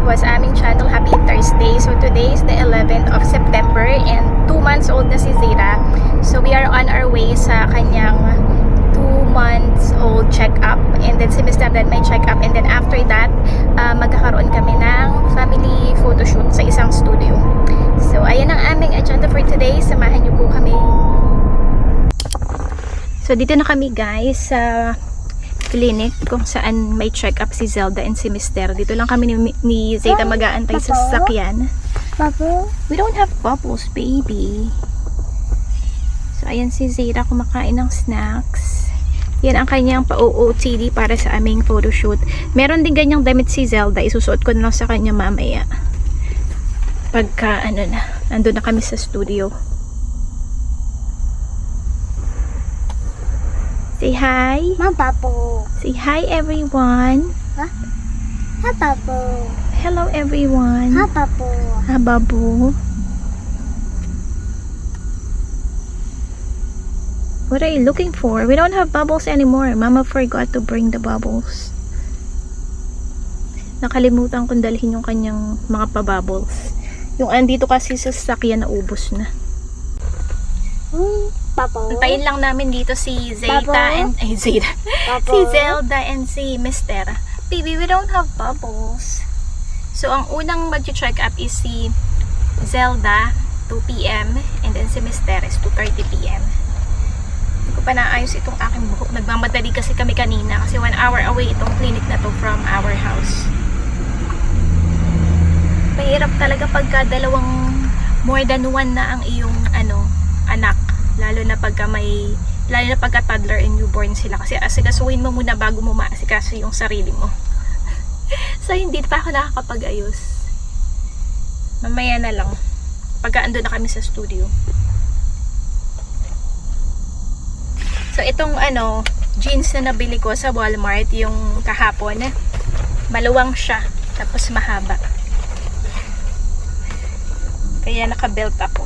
viewers sa aming channel. Happy Thursday. So today is the 11th of September and 2 months old na si Zira. So we are on our way sa kanyang 2 months old check-up, and then si Mr. then may check-up, and then after that magkakaroon kami ng family photoshoot sa isang studio. So ayan ang aming agenda for today. Samahan niyo po kami. So dito na kami guys sa clinic kung saan may check-up si Zelda and si Mister. Dito lang kami ni Zeta mag-aantay sa sasakyan. Bubble? We don't have bubbles, baby. So ayan si Zeta kumakain ng snacks. Yan ang kanyang pa-OOTD para sa aming photoshoot. Meron din ganyang damit si Zelda. Isusuot ko na lang sa kanya mamaya. Pagka ano na, nandun na kami sa studio. Say hi. Mom, Bubble. Say hi everyone. Huh? Hi, Bubble. Hello everyone. Hi, Bubble. Hi, Babu. What are you looking for? We don't have bubbles anymore. Mama forgot to bring the bubbles. Nakalimutan kong dalhin yung kanyang mga pa-bubbles. Yung andito kasi sa sasakyan na ubos na. Bubble. Antayin lang namin dito si Zeta Bubble? and Zeta. Bubble. Si Zelda and si Mister. Baby, we don't have bubbles. So ang unang mag-check up is si Zelda 2 PM and then si Mister is 2:30 PM. Hindi ko pa naayos itong aking buhok. Nagmamadali kasi kami kanina kasi 1 hour away itong clinic na to from our house. Mahirap talaga pagka dalawang more than one na ang iyong anak. Lalo na pagka toddler and newborn sila. Kasi asikasuhin mo muna bago mo maasikaso yung sarili mo. So hindi pa ako nakakapag-ayos. Mamaya na lang. Pagka ando na kami sa studio. So itong jeans na nabili ko sa Walmart yung kahapon. Maluwang siya. Tapos mahaba. Kaya naka-belt ako.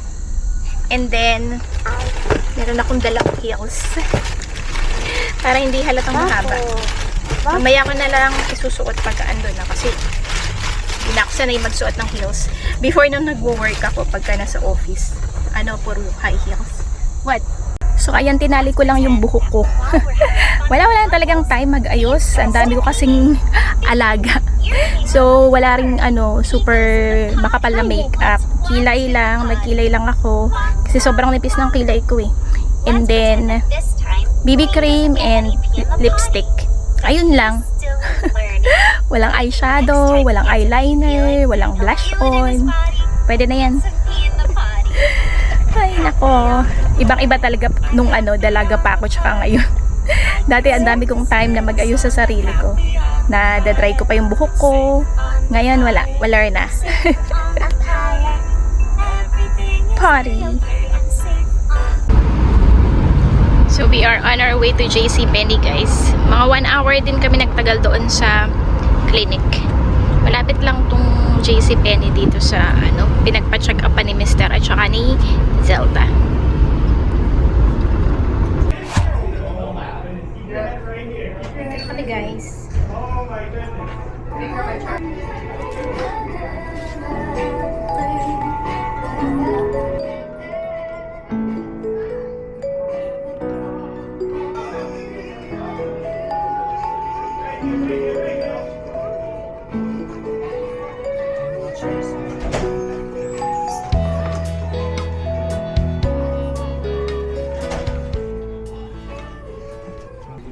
And then meron akong dalang heels. Para hindi halatang mahaba. Mamaya ko na lang isusuot pagka ando na kasi hindi na ako sanay magsuot ng heels. Before nung nagwo-work ako pagka nasa office. Puro high heels. What? So ayan, tinali ko lang yung buhok ko. wala talagang time mag-ayos. Ang dami ko kasing alaga. So wala ring super makapal na makeup. Kilay lang, nagkilay lang ako. Kasi sobrang nipis ng kilay ko eh. And then BB cream and lipstick. Ayun lang. Walang eyeshadow, walang eyeliner, walang blush on. Pwede na yan. Ay nako. Ibang-iba talaga nung dalaga pa ako tsaka ngayon. Dati ang dami kong time na mag-ayos sa sarili ko. Na dadry ko pa yung buhok ko. Ngayon wala na. Party. So we are on our way to JCPenney guys. Mga 1 hour din kami nagtagal doon sa clinic. Malapit lang tong JCPenney dito sa pinagpa-check up pa ni Mr. at saka ni Zelda. Dito kami guys.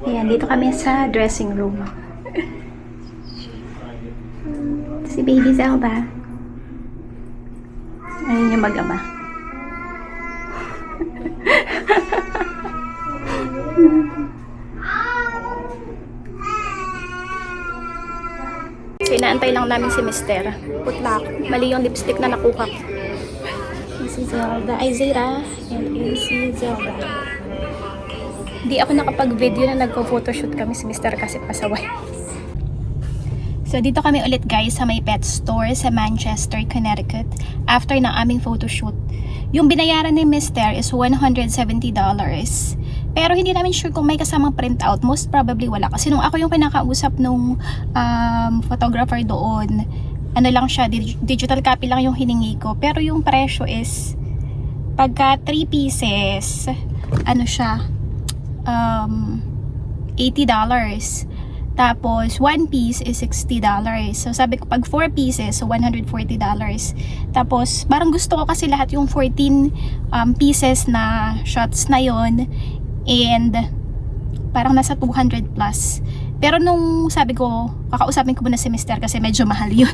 Ayan, dito kami sa dressing room. Si baby Zelda. Ayun yung mag-ama. Inaantay lang namin si Mister. Putla ako. Mali yung lipstick na nakuha ko. Si Zelda. Ay, Zira. And si Zelda. Hindi ako nakapag-video na nagpo-photoshoot kami si Mister kasi pasaway. So, dito kami ulit guys sa may pet store sa Manchester, Connecticut. After ng aming photoshoot. Yung binayaran ni Mister is $170. Pero hindi namin sure kung may kasamang printout. Most probably wala. Kasi nung ako yung pinakausap nung photographer doon, ano lang siya, digital copy lang yung hiningi ko. Pero yung presyo is, pagka 3 pieces, ano siya, $80. Tapos, 1 piece is $60. So, sabi ko, pag 4 pieces, so $140. Tapos, parang gusto ko kasi lahat yung 14 pieces na shots na yon. And, parang nasa 200 plus. Pero nung sabi ko, kakausapin ko muna si Mister kasi medyo mahal yun.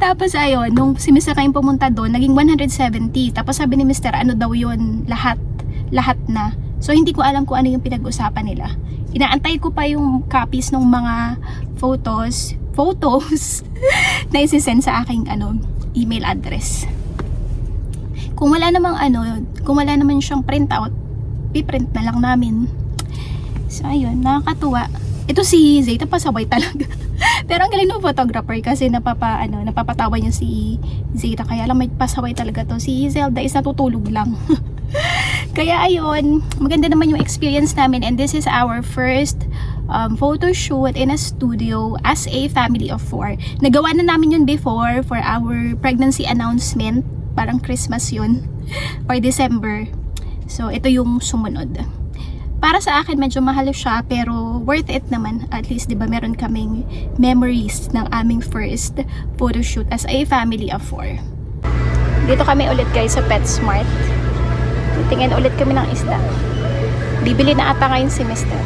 Tapos, ayun, nung si Mister na yung pumunta doon, naging 170. Tapos, sabi ni Mister, ano daw yun, lahat na. So, hindi ko alam kung ano yung pinag-usapan nila. Inaantay ko pa yung copies ng mga photos na isi-send sa aking email address. Kung wala naman siyang printout, piprint na lang namin. So, ayun, nakakatuwa. Ito si Zayta, pasaway talaga. Pero ang galing ng photographer kasi napapatawa niya si Zayta. Kaya lang may pasaway talaga to. Si Zelda is natutulog lang. Kaya ayun, maganda naman yung experience namin, and this is our first photo shoot in a studio as a family of 4. Nagawa na namin yun before for our pregnancy announcement, parang Christmas yun or December. So ito yung sumunod. Para sa akin medyo mahal siya pero worth it naman, at least 'di ba meron kaming memories ng aming first photo shoot as a family of 4. Dito kami ulit guys sa PetSmart. Titingin ulit kami ng isda. Bibili na ata ngayon si Mister.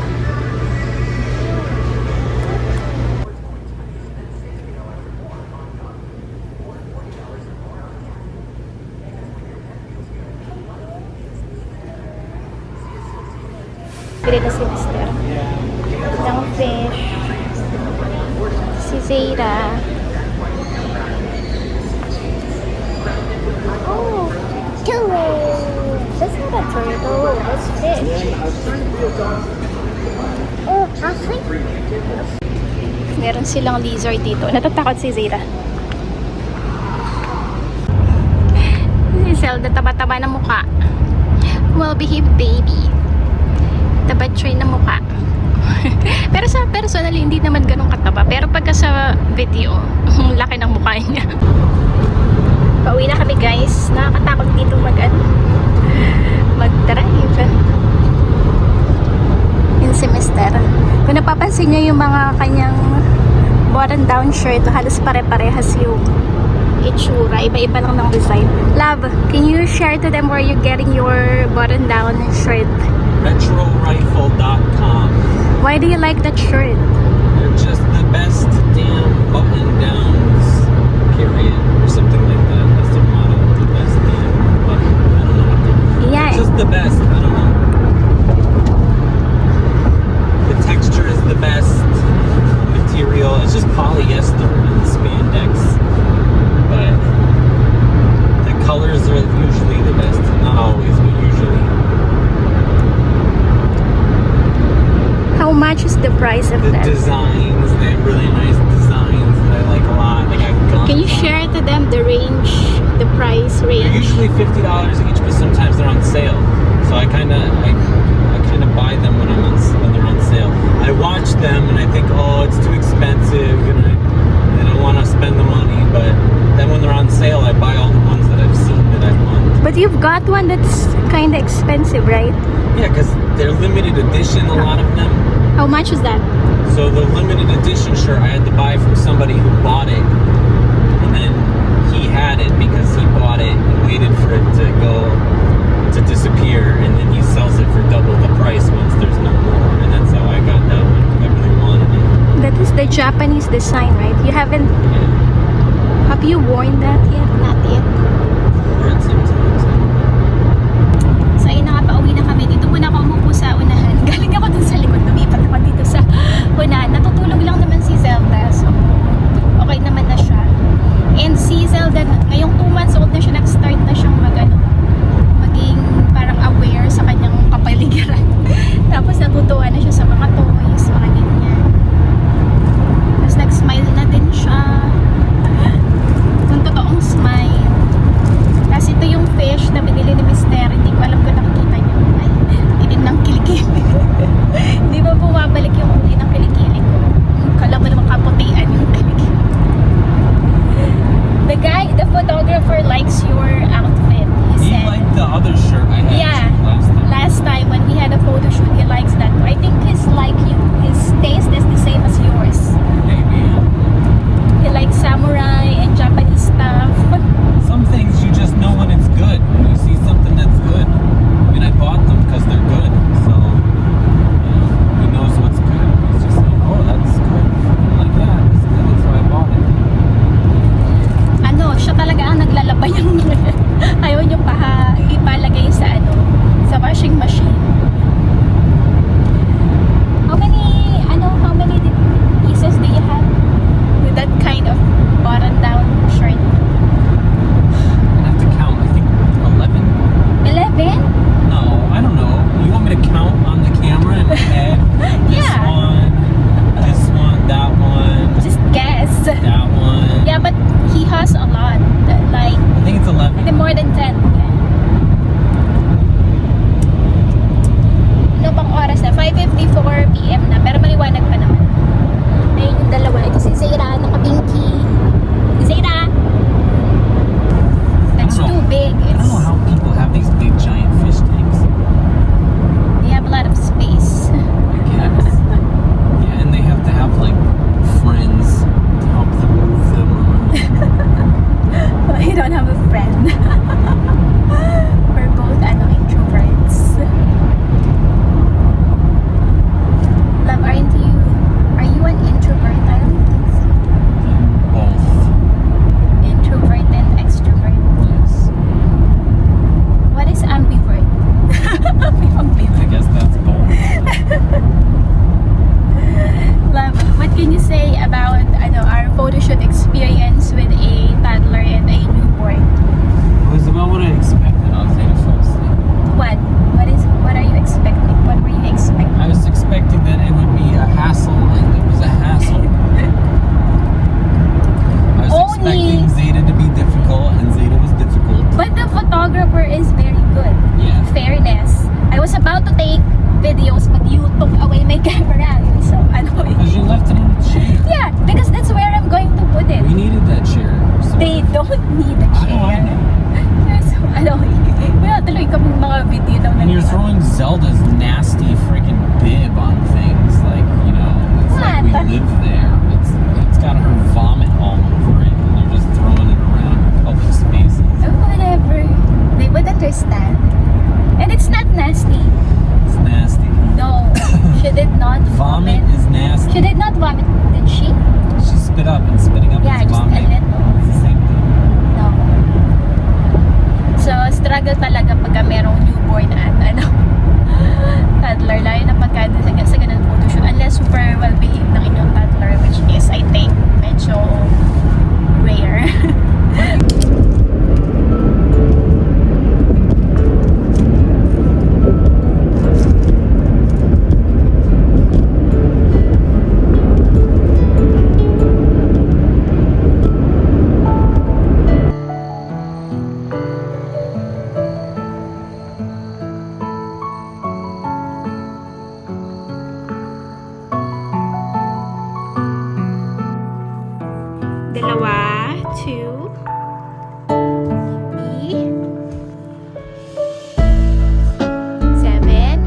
Bili na si Mister ng fish. Si Zayda. Oh, Turtle. that's not a turtle. That's fish. Oh, actually, Meron silang lizard dito. Natatakot si Zayda. Si Zelda, taba-taba na mukha. Well-behaved baby. Taba-tray na mukha. Pero sa personally, hindi naman ganun kataba. Pero pagka sa video, ang laki ng mukha niya. Pauwi na kami guys. Nakakatakot dito mag-drive. Yun si Mister. Kung napapansin niyo yung mga kanyang button down shirt, halos pare-parehas yung itsura. Iba-iba lang ng design. Love, can you share to them where you're getting your button down shirt? RetroRifle.com. Why do you like that shirt? They're just the best damn button downs, period, or something like that. That's their motto. The best damn button. I don't know what they're. Yeah. It's just the best. I don't know. The texture is the best. Material. It's just polyester and spandex. But the colors are usually the best. Not always, but usually. How much is the price of The that? designs, they have really nice designs that I like a lot. They got guns. Can you share to them the range, the price They're range? usually $50 each, but sometimes they're on sale. So I kind of buy them when they're on sale. I watch them and I think, oh, it's too expensive, and I don't want to spend the money. But then when they're on sale, I buy all the ones that I've seen that I want. But you've got one that's kind of expensive, right? Yeah, because they're limited edition, a lot of them. How much is that? So the limited edition shirt I had to buy from somebody who bought it, and then he had it because he bought it and waited for it to disappear, and then he sells it for double the price once there's no more, and that's how I got that one. I really wanted it. That is the Japanese design, right? You haven't, Yeah. have you worn that yet? Not yet. Or it sometimes. So ayun na nga, pauwi na kami. Dito muna ako umupo sa unahan. Galing ako dun sa likod. Lumipat ako dito sa unahan. Natutulog lang naman si Zelda. So, okay naman na siya. And si Zelda, ngayong 2 months old na siya, nag-start na siyang maging parang aware sa kanyang kapaligiran. Tapos natutuwa na siya sa mga toys, mga ganyan. Tapos nag-smile na din siya. Kung totoong smile. Tapos ito yung likes your outfit. He He said. liked the other shirt I had Yeah. last time. Last time when we had a photo shoot, he likes that. I think he's like you. His taste is the same as yours. Maybe. He likes samurai and Japanese stuff. Some things you just know when it's good. When you see something that's good. I mean, I bought them because they're good. So, you know, he knows what's good. He's just like, oh, that's good. I'm like, yeah, it's good. That's why I bought it. Ano, siya talaga ang naglalabay yung ayaw niyong ipalagay sa sa washing machine. How many pieces do you have with that kind of button down shirt? I have to count. I think 11. 11? No, I don't know. You want me to count on the camera in my head? Yeah. This one, that one, Just guess. that one. Yeah, but he has a lot. Like, I think it's 11. I think more than 10. Yeah. Ano bang oras na? 5:54 PM na. Pero maliwanag pa naman. Ayun yung dalawa. Ito si Zaira, naka-pinky. Zaira! That's I don't too know. big. I don't know how people have these big giant fish tanks. They have a lot of space. I guess. Yeah, and they have to have like friends to help them move them around. You don't have a friend. We're both introverts. Love, are you an introvert? I don't think so. Both. Introvert and extrovert. Yes. What is ambivert? I guess that's both. Love, what can you say about our photo shoot experience with a toddler and a newborn? It was about what I expected. I was able to fall asleep. What are you expecting? What were you expecting? I was expecting that it would be a hassle, and it was a hassle. I was Only- expecting Zeta to be difficult, and Zeta was difficult. But the photographer is very good. Yeah. Fairness. I was about to take videos, but you took away my camera. So, Because you left it in a chair. yeah, because that's where I'm going to put it. We needed that chair. So. They don't need a I know, I chair. know. So, wala tuloy kaming mga video daw And you're throwing Zelda's nasty freaking bib on things, like, you know, it's like we What? live there. It's got her vomit all over it, and you're just throwing it around public spaces. Oh, whatever. They would understand. And it's not nasty. It's nasty. No, she did not Vomit is nasty. She did not vomit, did she? She spit up, and spitting up Yeah, is just a vomiting. little. It's the same thing. No. So, struggle talaga pagka merong newborn at toddler. Lalo na pagka sa ganun photoshoot. Unless super well-behaved ng inyong toddler, which is, I think, medyo rare. Dalawa, 2, E, 7,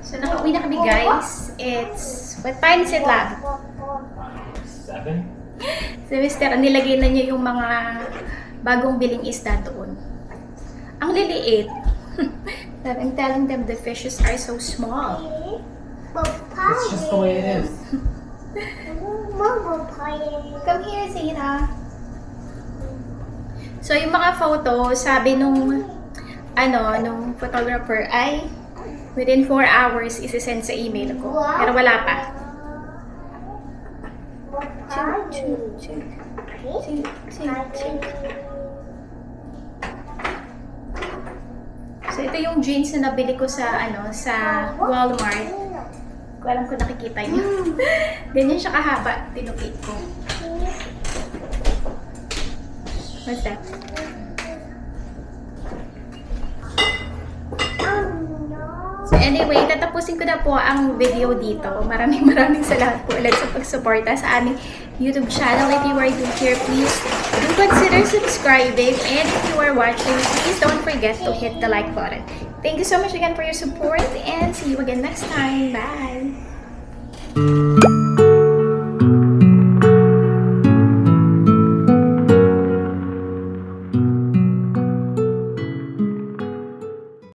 So, nakauwi na kami, guys. What time is it, lab? 7? Si Mister, nilagay na niya yung mga bagong biling isda doon. Ang liliit. I'm telling them the fishes are so small. It's just the way it is. Come here, Zira. So, yung mga photo, sabi nung photographer ay within 4 hours isi-send sa email ko. Pero wala pa. So, ito yung jeans na nabili ko sa, sa Walmart. Hindi ko alam kung nakikita niyo. Ganyan siya kahaba. Tinupit ko. What's that? So anyway, tatapusin ko na po ang video dito. Maraming salamat po ulit sa pagsuporta sa aming YouTube channel. If you are new here, please do consider subscribing. And if you are watching, please don't forget to hit the like button. Thank you so much again for your support and see you again next time. Bye!